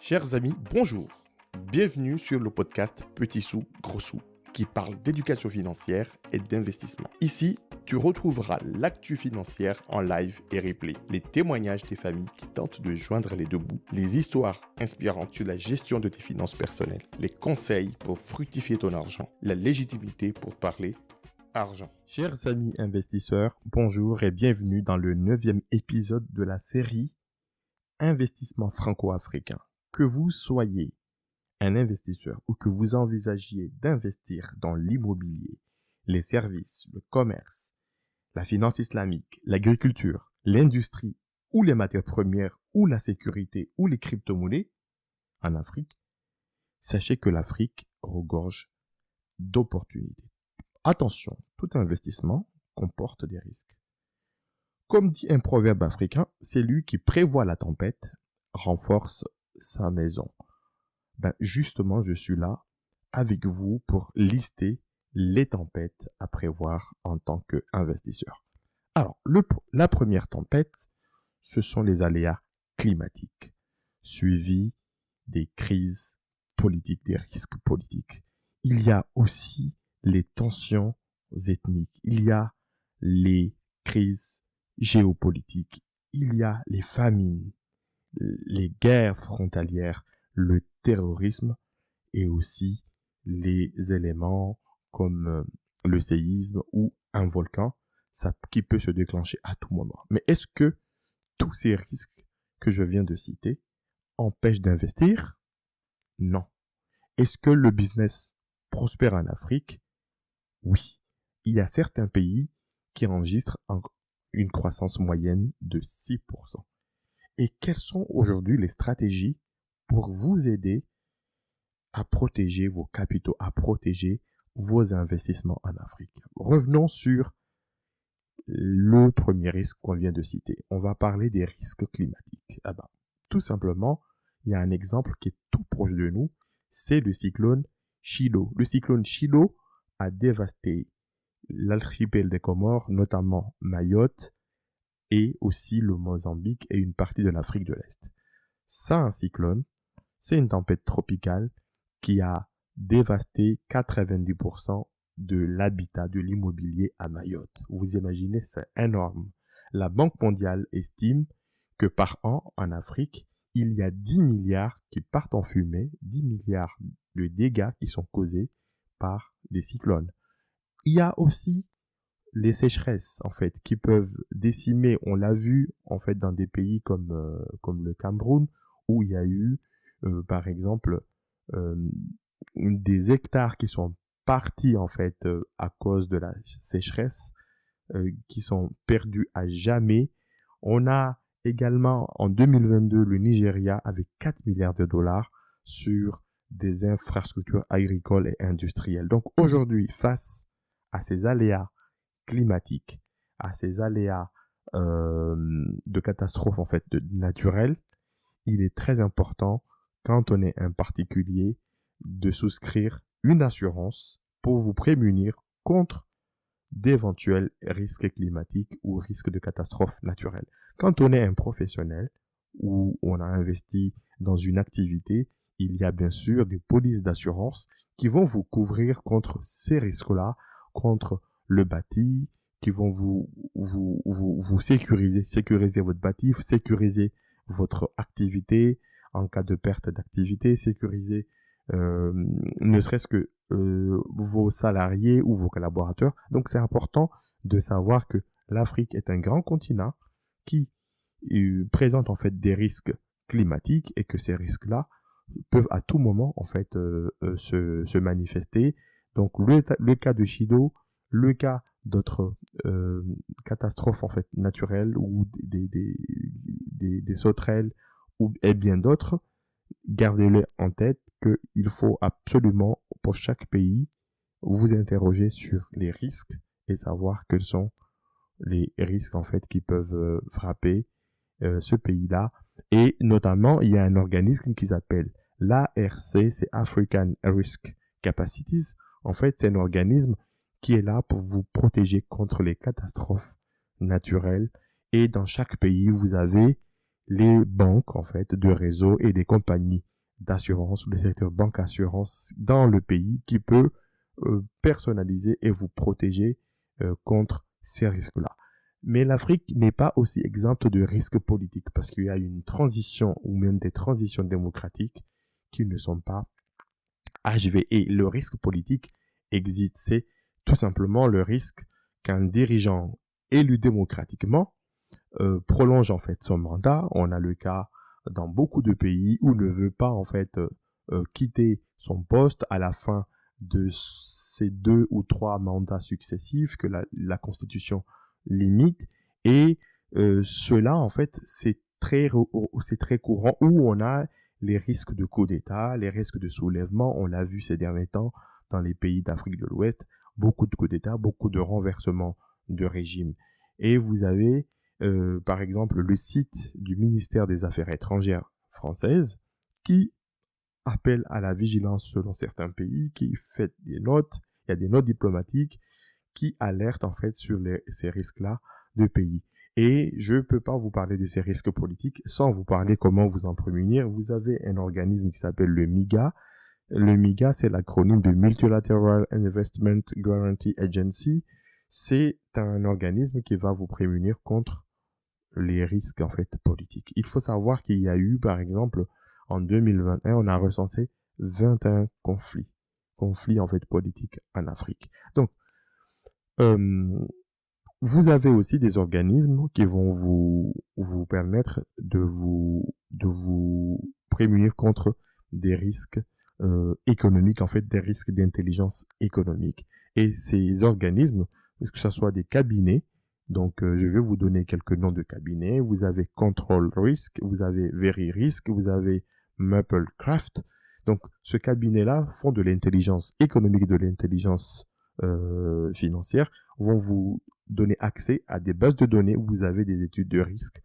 Chers amis, bonjour. Bienvenue sur le podcast Petit sous, gros sous, qui parle d'éducation financière et d'investissement. Ici, tu retrouveras l'actu financière en live et replay, les témoignages des familles qui tentent de joindre les deux bouts, les histoires inspirantes sur la gestion de tes finances personnelles, les conseils pour fructifier ton argent, la légitimité pour parler argent. Chers amis investisseurs, bonjour et bienvenue dans le 9e épisode de la série Investissement franco-africain. Que vous soyez un investisseur ou que vous envisagiez d'investir dans l'immobilier, les services, le commerce, la finance islamique, l'agriculture, l'industrie ou les matières premières ou la sécurité ou les crypto-monnaies en Afrique, sachez que l'Afrique regorge d'opportunités. Attention, tout investissement comporte des risques. Comme dit un proverbe africain, celui qui prévoit la tempête renforce sa maison. Justement, je suis là avec vous pour lister les tempêtes à prévoir en tant qu'investisseur. Alors, la première tempête, ce sont les aléas climatiques, suivis des crises politiques, des risques politiques. Il y a aussi les tensions ethniques, il y a les crises géopolitiques, il y a les famines, les guerres frontalières, le terrorisme et aussi les éléments comme le séisme ou un volcan, qui peut se déclencher à tout moment. Mais est-ce que tous ces risques que je viens de citer empêchent d'investir? Non. Est-ce que le business prospère en Afrique? Oui. Il y a certains pays qui enregistrent une croissance moyenne de 6%. Et quelles sont aujourd'hui les stratégies pour vous aider à protéger vos capitaux, à protéger vos investissements en Afrique? Revenons sur le premier risque qu'on vient de citer. On va parler des risques climatiques. Tout simplement, il y a un exemple qui est tout proche de nous, c'est le cyclone Chido. Le cyclone Chido a dévasté l'archipel des Comores, notamment Mayotte, et aussi le Mozambique et une partie de l'Afrique de l'Est. Ça, un cyclone, c'est une tempête tropicale qui a dévasté 90% de l'habitat, de l'immobilier à Mayotte. Vous imaginez, c'est énorme. La Banque mondiale estime que par an, en Afrique, il y a 10 milliards qui partent en fumée, 10 milliards de dégâts qui sont causés par des cyclones. Il y a aussi les sécheresses, en fait, qui peuvent décimer, on l'a vu, en fait, dans des pays comme le Cameroun, où il y a eu, par exemple, des hectares qui sont partis, en fait, à cause de la sécheresse, qui sont perdus à jamais. On a également, en 2022, le Nigeria avec 4 milliards de dollars sur des infrastructures agricoles et industrielles. Donc, aujourd'hui, face à ces aléas climatiques, à ces aléas de catastrophes, en fait, naturelles, il est très important, quand on est un particulier, de souscrire une assurance pour vous prémunir contre d'éventuels risques climatiques ou risques de catastrophes naturelles. Quand on est un professionnel ou on a investi dans une activité, il y a bien sûr des polices d'assurance qui vont vous couvrir contre ces risques-là, contre le bâti, qui vont vous sécuriser votre bâti, sécuriser votre activité en cas de perte d'activité, sécuriser ne serait-ce que vos salariés ou vos collaborateurs. Donc c'est important de savoir que l'Afrique est un grand continent qui présente en fait des risques climatiques et que ces risques-là peuvent à tout moment en fait se manifester. Donc le cas de Chido, le cas d'autres catastrophes en fait naturelles ou des sauterelles et bien d'autres, gardez-le en tête qu'il faut absolument pour chaque pays vous interroger sur les risques et savoir quels sont les risques en fait qui peuvent frapper ce pays-là. Et notamment, il y a un organisme qui s'appelle l'ARC, c'est African Risk Capacities. En fait, c'est un organisme qui est là pour vous protéger contre les catastrophes naturelles. Et dans chaque pays, vous avez les banques, en fait, de réseau et des compagnies d'assurance, le secteur banque-assurance dans le pays qui peut personnaliser et vous protéger contre ces risques-là. Mais l'Afrique n'est pas aussi exempte de risques politiques parce qu'il y a une transition ou même des transitions démocratiques qui ne sont pas achevées. Et le risque politique existe. C'est tout simplement le risque qu'un dirigeant élu démocratiquement prolonge en fait son mandat. On a le cas dans beaucoup de pays où ne veut pas en fait quitter son poste à la fin de ces 2 ou 3 mandats successifs que la Constitution limite. Et cela en fait c'est très courant où on a les risques de coup d'État, les risques de soulèvement. On l'a vu ces derniers temps dans les pays d'Afrique de l'Ouest, beaucoup de coups d'État, beaucoup de renversements de régime. Et vous avez par exemple le site du ministère des Affaires étrangères française qui appelle à la vigilance selon certains pays, qui fait des notes, il y a des notes diplomatiques qui alertent en fait sur ces risques-là de pays. Et je ne peux pas vous parler de ces risques politiques sans vous parler comment vous en prémunir. Vous avez un organisme qui s'appelle le MIGA. Le MIGA, c'est l'acronyme de Multilateral Investment Guarantee Agency. C'est un organisme qui va vous prémunir contre les risques en fait politiques. Il faut savoir qu'il y a eu, par exemple, en 2021, on a recensé 21 conflits en fait politiques en Afrique. Donc, vous avez aussi des organismes qui vont vous permettre de vous prémunir contre des risques économiques, en fait, des risques d'intelligence économique. Et ces organismes, que ce soit des cabinets, donc je vais vous donner quelques noms de cabinets. Vous avez Control Risk, vous avez Very Risk, vous avez Maplecraft. Donc, ce cabinet-là font de l'intelligence économique, de l'intelligence financière, vont vous donner accès à des bases de données où vous avez des études de risque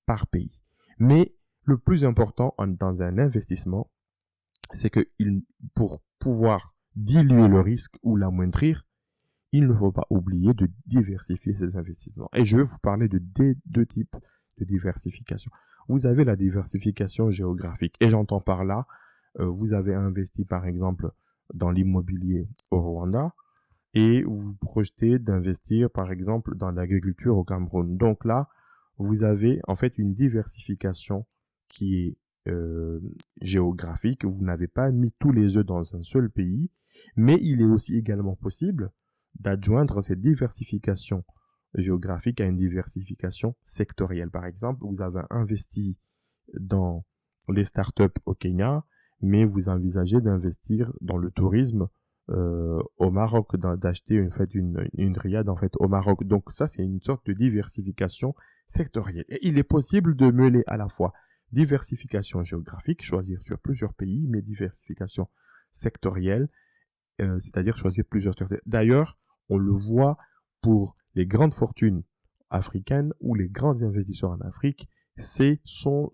par pays. Mais le plus important dans un investissement, c'est que pour pouvoir diluer le risque ou l'amoindrir, il ne faut pas oublier de diversifier ses investissements. Et je vais vous parler de deux types de diversification. Vous avez la diversification géographique. Et j'entends par là, vous avez investi par exemple dans l'immobilier au Rwanda et vous projetez d'investir par exemple dans l'agriculture au Cameroun. Donc là, vous avez en fait une diversification qui est géographique. Vous n'avez pas mis tous les œufs dans un seul pays, mais il est aussi également possible d'adjoindre cette diversification géographique à une diversification sectorielle. Par exemple, vous avez investi dans les startups au Kenya, mais vous envisagez d'investir dans le tourisme au Maroc, d'acheter en fait une riad en fait au Maroc. Donc ça, c'est une sorte de diversification sectorielle. Et il est possible de mêler à la fois diversification géographique, choisir sur plusieurs pays, mais diversification sectorielle, c'est-à-dire choisir plusieurs secteurs. D'ailleurs, on le voit pour les grandes fortunes africaines ou les grands investisseurs en Afrique, sont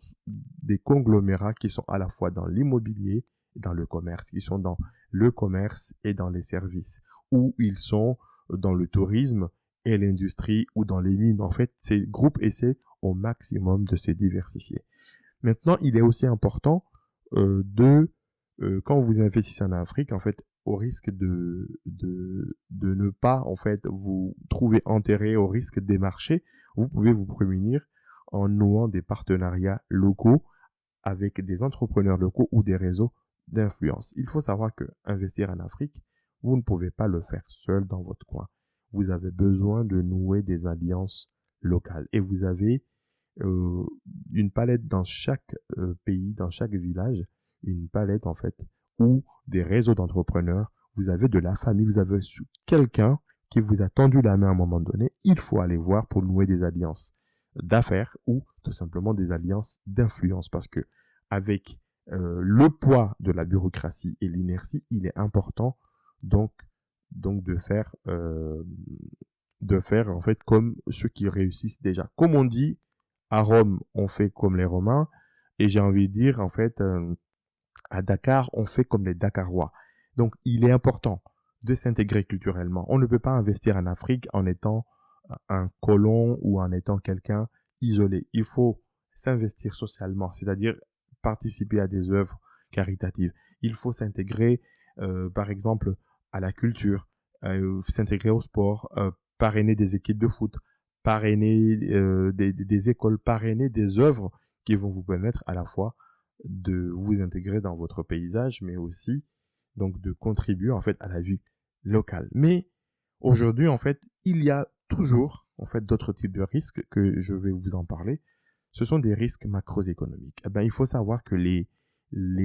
des conglomérats qui sont à la fois dans l'immobilier et dans le commerce, qui sont dans le commerce et dans les services, ou ils sont dans le tourisme et l'industrie ou dans les mines. En fait, ces groupes essaient au maximum de se diversifier. Maintenant, il est aussi important quand vous investissez en Afrique, en fait, au risque de ne pas, en fait, vous trouver enterré au risque des marchés, vous pouvez vous prémunir en nouant des partenariats locaux avec des entrepreneurs locaux ou des réseaux d'influence. Il faut savoir que investir en Afrique, vous ne pouvez pas le faire seul dans votre coin. Vous avez besoin de nouer des alliances locales et vous avez une palette dans chaque pays, dans chaque village, une palette en fait où des réseaux d'entrepreneurs, vous avez de la famille, vous avez quelqu'un qui vous a tendu la main à un moment donné. Il faut aller voir pour nouer des alliances d'affaires ou tout simplement des alliances d'influence parce que avec le poids de la bureaucratie et l'inertie, il est important donc de faire en fait comme ceux qui réussissent déjà. Comme on dit, à Rome, on fait comme les Romains et j'ai envie de dire en fait à Dakar, on fait comme les Dakarois. Donc il est important de s'intégrer culturellement. On ne peut pas investir en Afrique en étant un colon ou en étant quelqu'un isolé. Il faut s'investir socialement, c'est-à-dire participer à des œuvres caritatives. Il faut s'intégrer, par exemple, à la culture, s'intégrer au sport, parrainer des équipes de foot, parrainer des écoles, parrainer des œuvres qui vont vous permettre à la fois de vous intégrer dans votre paysage, mais aussi donc de contribuer en fait à la vie locale. Mais aujourd'hui, en fait, il y a toujours en fait d'autres types de risques que je vais vous en parler. Ce sont des risques macroéconomiques. Eh ben, il faut savoir que les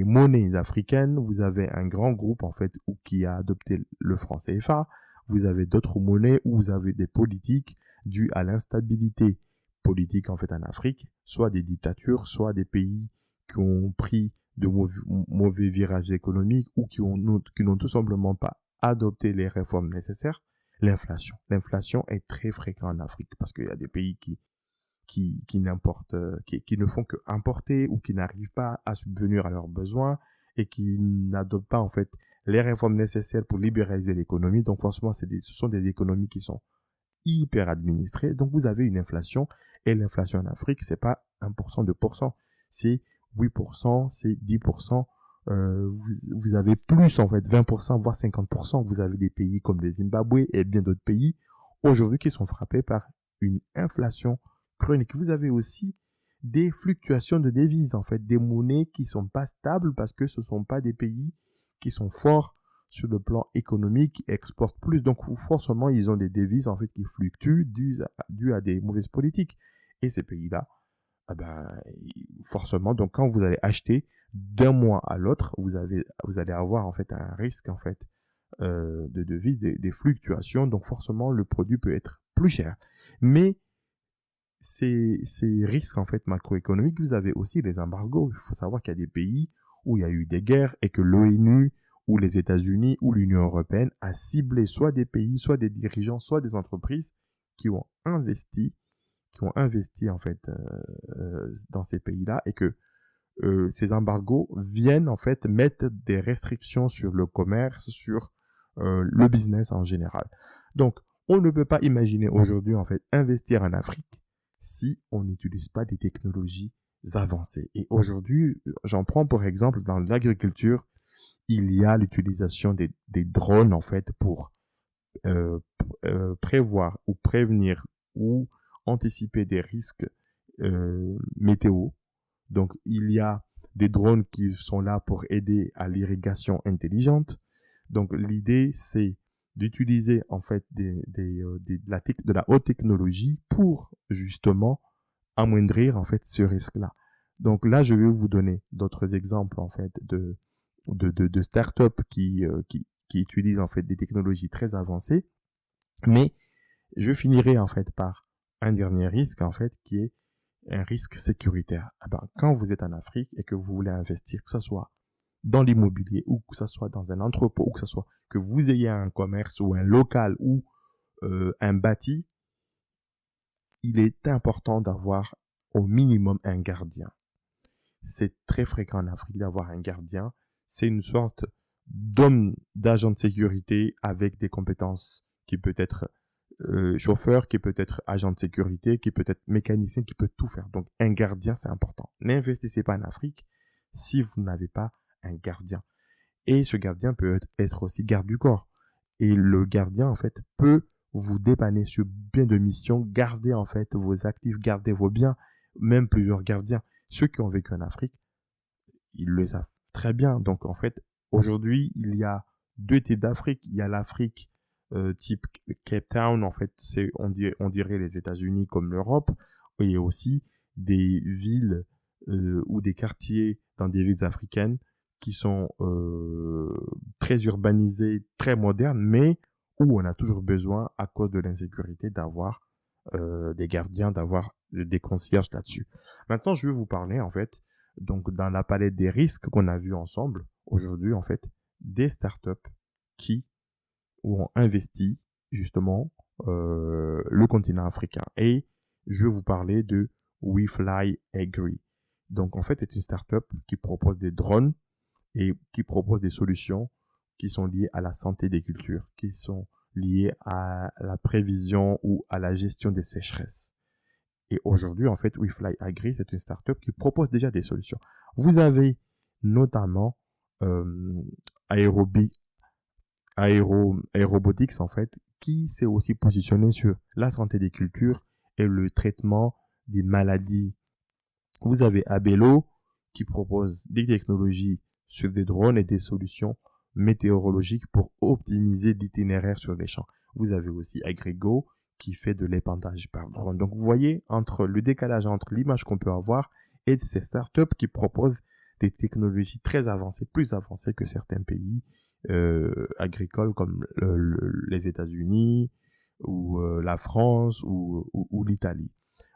monnaies africaines, vous avez un grand groupe en fait qui a adopté le franc CFA. Vous avez d'autres monnaies où vous avez des politiques dues à l'instabilité politique en fait en Afrique, soit des dictatures, soit des pays qui ont pris de mauvais virages économiques ou qui n'ont tout simplement pas adopté les réformes nécessaires. L'inflation. L'inflation est très fréquente en Afrique parce qu'il y a des pays qui ne font que importer ou qui n'arrivent pas à subvenir à leurs besoins et qui n'adoptent pas en fait les réformes nécessaires pour libéraliser l'économie. Donc forcément, ce sont des économies qui sont hyper administrées. Donc vous avez une inflation et l'inflation en Afrique, c'est pas 1%, 2%, c'est 8%, c'est 10%. Vous avez plus en fait 20% voire 50%. Vous avez des pays comme le Zimbabwe et bien d'autres pays aujourd'hui qui sont frappés par une inflation chronique. Vous avez aussi des fluctuations de devises, en fait, des monnaies qui sont pas stables parce que ce sont pas des pays qui sont forts sur le plan économique, qui exportent plus. Donc, forcément, ils ont des devises, en fait, qui fluctuent dues à des mauvaises politiques. Et ces pays-là, forcément, donc, quand vous allez acheter d'un mois à l'autre, vous allez avoir, en fait, un risque, en fait, de devises, des fluctuations. Donc, forcément, le produit peut être plus cher. Mais ces risques en fait macroéconomiques, vous avez aussi les embargos. Il faut savoir qu'il y a des pays où il y a eu des guerres et que l'ONU ou les États-Unis ou l'Union européenne a ciblé soit des pays, soit des dirigeants, soit des entreprises qui ont investi en fait dans ces pays-là et que ces embargos viennent en fait mettre des restrictions sur le commerce, sur le business en général. Donc, on ne peut pas imaginer aujourd'hui en fait investir en Afrique si on n'utilise pas des technologies avancées. Et aujourd'hui, j'en prends pour exemple dans l'agriculture, il y a l'utilisation des drones en fait pour prévoir ou prévenir ou anticiper des risques météo. Donc, il y a des drones qui sont là pour aider à l'irrigation intelligente. Donc, l'idée, c'est d'utiliser en fait de la haute technologie pour justement amoindrir en fait ce risque-là. Donc là, je vais vous donner d'autres exemples en fait de startups qui utilisent en fait des technologies très avancées. Mais je finirai en fait par un dernier risque en fait qui est un risque sécuritaire. Quand vous êtes en Afrique et que vous voulez investir, que ce soit dans l'immobilier ou que ce soit dans un entrepôt ou que ce soit que vous ayez un commerce ou un local ou un bâti, il est important d'avoir au minimum un gardien. C'est très fréquent en Afrique d'avoir un gardien. C'est une sorte d'agent de sécurité avec des compétences qui peut être chauffeur, qui peut être agent de sécurité, qui peut être mécanicien, qui peut tout faire. Donc un gardien, c'est important. N'investissez pas en Afrique si vous n'avez pas un gardien. Et ce gardien peut être aussi garde du corps. Et le gardien, en fait, peut vous dépanner sur bien de missions, garder, en fait, vos actifs, garder vos biens, même plusieurs gardiens. Ceux qui ont vécu en Afrique, ils le savent très bien. Donc, en fait, aujourd'hui, il y a deux types d'Afrique. Il y a l'Afrique type Cape Town, en fait, on dirait les États-Unis comme l'Europe. Il y a aussi des villes ou des quartiers dans des villes africaines qui sont très urbanisés, très modernes, mais où on a toujours besoin, à cause de l'insécurité, d'avoir des gardiens, d'avoir des concierges là-dessus. Maintenant, je vais vous parler, en fait, donc dans la palette des risques qu'on a vus ensemble, aujourd'hui, en fait, des startups qui ont investi, justement, le continent africain. Et je vais vous parler de WeFly Agri. Donc, en fait, c'est une startup qui propose des drones et qui propose des solutions qui sont liées à la santé des cultures, qui sont liées à la prévision ou à la gestion des sécheresses. Et aujourd'hui, en fait, WeFly Agri, c'est une startup qui propose déjà des solutions. Vous avez notamment Aerobi, Aerobotics, en fait, qui s'est aussi positionné sur la santé des cultures et le traitement des maladies. Vous avez Abelo qui propose des technologies sur des drones et des solutions météorologiques pour optimiser l'itinéraire sur les champs. Vous avez aussi Agrego qui fait de l'épandage par drone. Donc, vous voyez le décalage entre l'image qu'on peut avoir et ces startups qui proposent des technologies très avancées, plus avancées que certains pays agricoles comme les États-Unis ou la France ou l'Italie.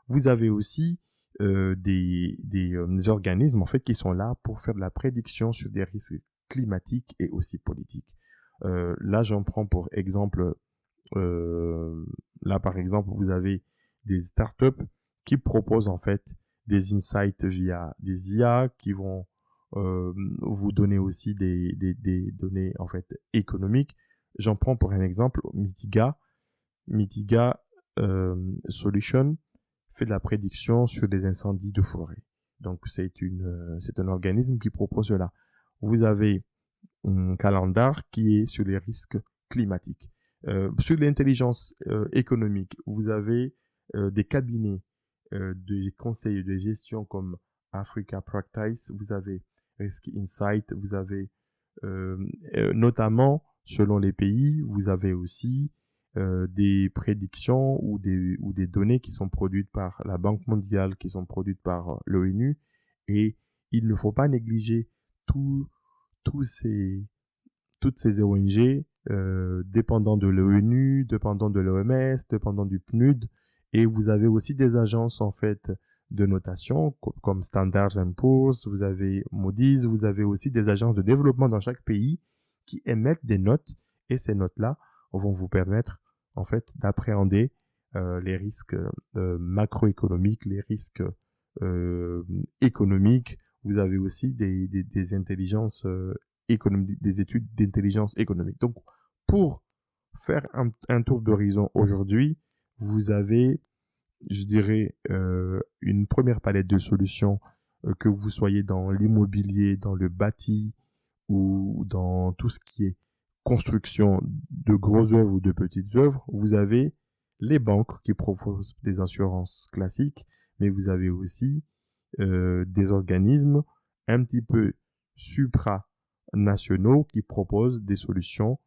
Vous avez aussi des organismes en fait qui sont là pour faire de la prédiction sur des risques climatiques et aussi politiques. Là, j'en prends pour exemple, par exemple, vous avez des startups qui proposent en fait des insights via des IA qui vont vous donner aussi des données en fait économiques. J'en prends pour un exemple Mitiga Solution fait de la prédiction sur des incendies de forêt. Donc c'est un organisme qui propose cela. Vous avez Calendar qui est sur les risques climatiques. Sur l'intelligence économique, vous avez des cabinets de conseils de gestion comme Africa Practice, vous avez Risk Insight, vous avez notamment selon les pays, vous avez aussi des prédictions ou des données qui sont produites par la Banque mondiale, qui sont produites par l'ONU, et il ne faut pas négliger toutes ces ONG dépendant de l'ONU, dépendant de l'OMS, dépendant du PNUD, et vous avez aussi des agences en fait de notation comme Standard & Poor's, vous avez Moody's, vous avez aussi des agences de développement dans chaque pays qui émettent des notes, et ces notes-là vont vous permettre en fait d'appréhender les risques macroéconomiques, les risques économiques. Vous avez aussi des intelligences économiques, des études d'intelligence économique. Donc, pour faire un tour d'horizon aujourd'hui, vous avez, je dirais, une première palette de solutions, que vous soyez dans l'immobilier, dans le bâti ou dans tout ce qui est construction de grosses œuvres ou de petites œuvres. Vous avez les banques qui proposent des assurances classiques, mais vous avez aussi des organismes un petit peu supranationaux qui proposent des solutions,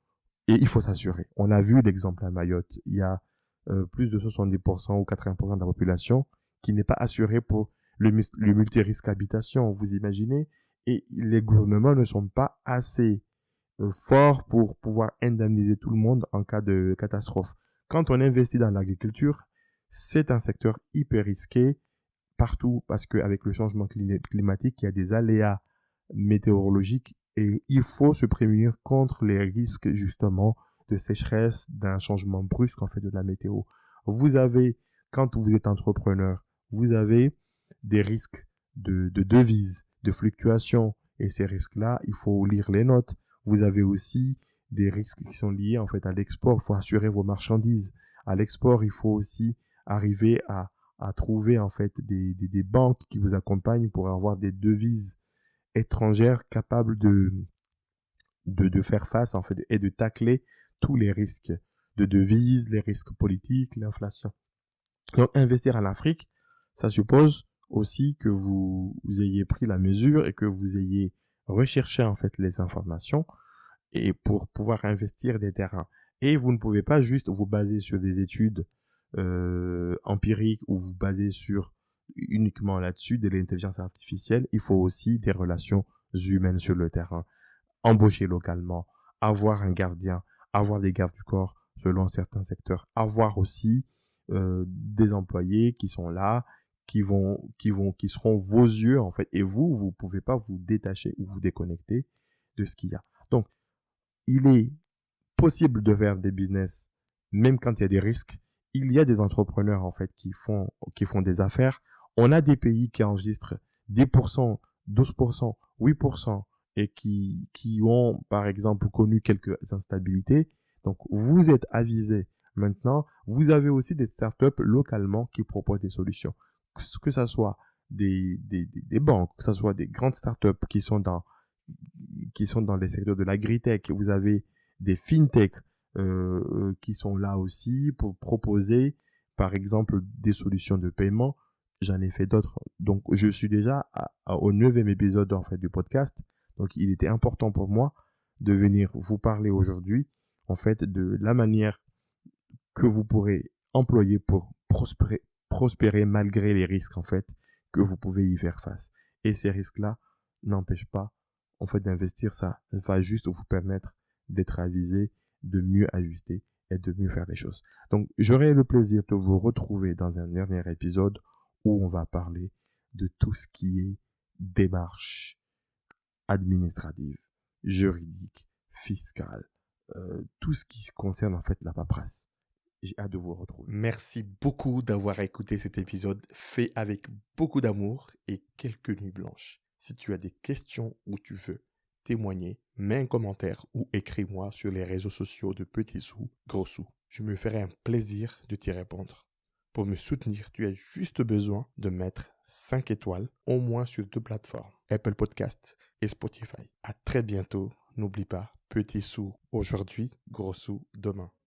et il faut s'assurer. On a vu l'exemple à Mayotte. Il y a plus de 70% ou 80% de la population qui n'est pas assurée pour le multirisque habitation, vous imaginez, et les gouvernements ne sont pas assez forts pour pouvoir indemniser tout le monde en cas de catastrophe. Quand on investit dans l'agriculture, c'est un secteur hyper risqué partout parce qu'avec le changement climatique, il y a des aléas météorologiques et il faut se prémunir contre les risques justement de sécheresse, d'un changement brusque en fait de la météo. Vous avez, quand vous êtes entrepreneur, vous avez des risques de devises, de fluctuations, et ces risques-là, il faut lire les notes. Vous avez aussi des risques qui sont liés en fait à l'export. Il faut assurer vos marchandises. À l'export, il faut aussi arriver à trouver en fait des banques qui vous accompagnent pour avoir des devises étrangères capables de faire face en fait et de tacler tous les risques de devises, les risques politiques, l'inflation. Donc investir en Afrique, ça suppose aussi que vous ayez pris la mesure et que vous ayez recherché en fait les informations et pour pouvoir investir des terrains. Et vous ne pouvez pas juste vous baser sur des études empiriques ou vous baser sur uniquement là-dessus de l'intelligence artificielle. Il faut aussi des relations humaines sur le terrain, embaucher localement, avoir un gardien, avoir des gardes du corps selon certains secteurs, avoir aussi des employés qui sont là, qui seront vos yeux en fait, et vous pouvez pas vous détacher ou vous déconnecter de ce qu'il y a. Donc, il est possible de faire des business même quand il y a des risques. Il y a des entrepreneurs en fait qui font des affaires. On a des pays qui enregistrent 10%, 12%, 8% et qui ont par exemple connu quelques instabilités. Donc, vous êtes avisés. Maintenant, vous avez aussi des startups localement qui proposent des solutions. Que ce soit des banques, que ce soit des grandes startups qui qui sont dans les secteurs de l'agritech. Vous avez des fintech qui sont là aussi pour proposer, par exemple, des solutions de paiement. J'en ai fait d'autres. Donc, je suis déjà au 9e épisode en fait, du podcast. Donc, il était important pour moi de venir vous parler aujourd'hui en fait, de la manière que vous pourrez employer pour prospérer malgré les risques en fait, que vous pouvez y faire face. Et ces risques-là n'empêchent pas en fait, d'investir. Ça va juste vous permettre d'être avisé, de mieux ajuster et de mieux faire les choses. Donc, j'aurai le plaisir de vous retrouver dans un dernier épisode où on va parler de tout ce qui est démarche administrative, juridique, fiscale, tout ce qui concerne en fait la paperasse. J'ai hâte de vous retrouver. Merci beaucoup d'avoir écouté cet épisode fait avec beaucoup d'amour et quelques nuits blanches. Si tu as des questions ou tu veux témoigner, mets un commentaire ou écris-moi sur les réseaux sociaux de Petit Sous, Gros Sous. Je me ferai un plaisir de t'y répondre. Pour me soutenir, tu as juste besoin de mettre 5 étoiles, au moins sur 2 plateformes, Apple Podcasts et Spotify. À très bientôt. N'oublie pas, Petit Sous aujourd'hui, Gros Sous demain.